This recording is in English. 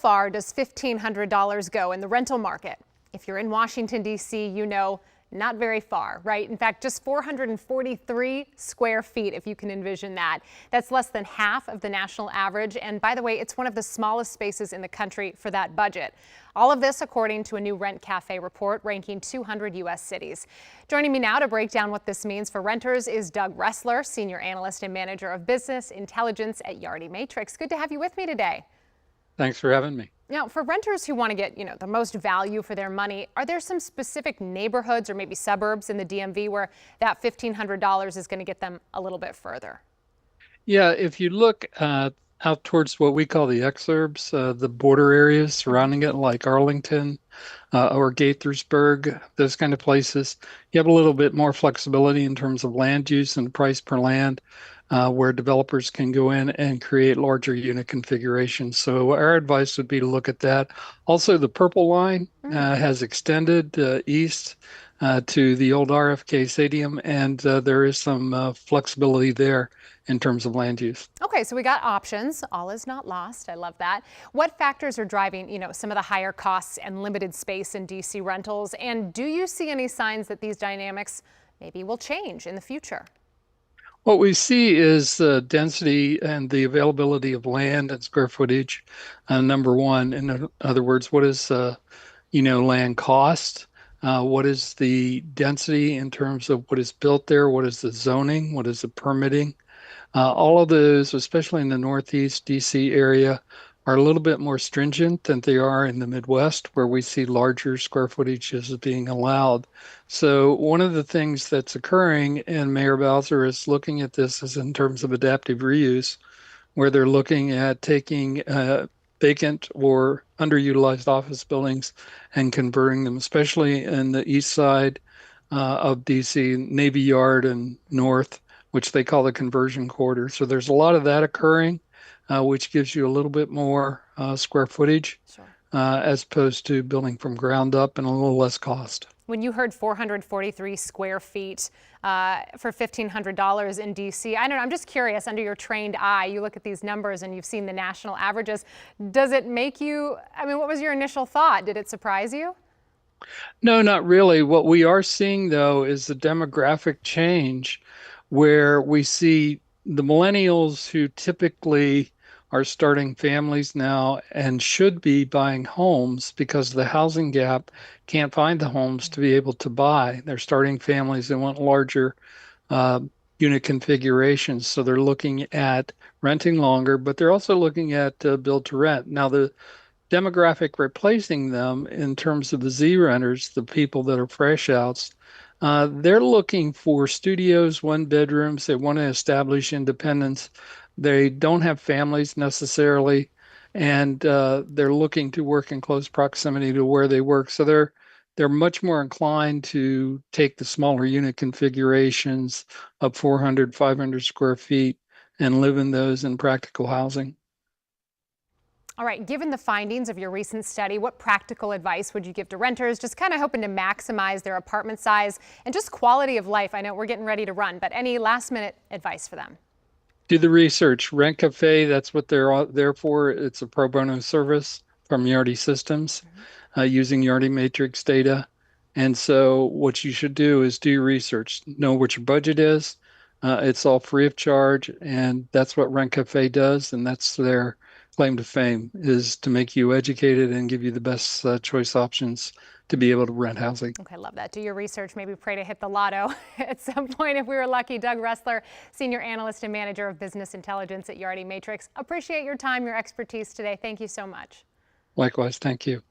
far does $1,500 go in the rental market? If you're in Washington, D.C., you know, not very far, right? In fact, just 443 square feet, if you can envision that. That's less than half of the national average. And by the way, it's one of the smallest spaces in the country for that budget. All of this according to a new Rent Cafe report ranking 200 U.S. cities. Joining me now to break down what this means for renters is Doug Ressler, Senior Analyst and Manager of Business Intelligence at Yardi Matrix. Good to have you with me today. Thanks for having me. Now, for renters who want to get, the most value for their money, are there some specific neighborhoods or maybe suburbs in the DMV where that $1,500 is going to get them a little bit further? Yeah, if you look out towards what we call the exurbs, the border areas surrounding it, like Arlington or Gaithersburg, those kind of places, you have a little bit more flexibility in terms of land use and price per land, where developers can go in and create larger unit configurations. So our advice would be to look at that. Also, the purple line has extended east to the old RFK Stadium, and there is some flexibility there in terms of land use. Okay, so we got options. All is not lost. I love that. What factors are driving, some of the higher costs and limited space in DC rentals? And do you see any signs that these dynamics maybe will change in the future? What we see is the density and the availability of land and square footage, number one. In other words, what is land cost? What is the density in terms of what is built there? What is the zoning? What is the permitting? All of those, especially in the Northeast DC area, are a little bit more stringent than they are in the Midwest, where we see larger square footages being allowed. So one of the things that's occurring, and Mayor Bowser is looking at this, is in terms of adaptive reuse, where they're looking at taking vacant or underutilized office buildings and converting them, especially in the east side of DC, Navy Yard and north, which they call the conversion corridor. So there's a lot of that occurring, which gives you a little bit more square footage, Sure. As opposed to building from ground up and a little less cost. When you heard 443 square feet for $1,500 in DC, I don't know, I'm just curious, under your trained eye, you look at these numbers and you've seen the national averages. Does it make you, what was your initial thought? Did it surprise you? No, not really. What we are seeing, though, is the demographic change where we see the millennials who typically are starting families now and should be buying homes because the housing gap can't find the homes to be able to buy. They're starting families and want larger unit configurations. So they're looking at renting longer, but they're also looking at build to rent. Now, the demographic replacing them in terms of the Z renters, the people that are fresh outs, they're looking for studios, one bedrooms. They want to establish independence. They don't have families necessarily, and they're looking to work in close proximity to where they work. So they're much more inclined to take the smaller unit configurations of 400, 500 square feet and live in those in practical housing. All right, given the findings of your recent study, what practical advice would you give to renters just kind of hoping to maximize their apartment size and just quality of life? I know we're getting ready to run, but any last minute advice for them? Do the research. Rent Cafe, that's what they're there for. It's a pro bono service from Yardi Systems, using Yardi Matrix data. And so what you should do is do your research, know what your budget is. It's all free of charge, and that's what Rent Cafe does, and that's their claim to fame, is to make you educated and give you the best choice options to be able to rent housing. Okay, love that. Do your research. Maybe pray to hit the lotto at some point if we were lucky. Doug Ressler, Senior Analyst and Manager of Business Intelligence at Yardi Matrix. Appreciate your time, your expertise today. Thank you so much. Likewise, thank you.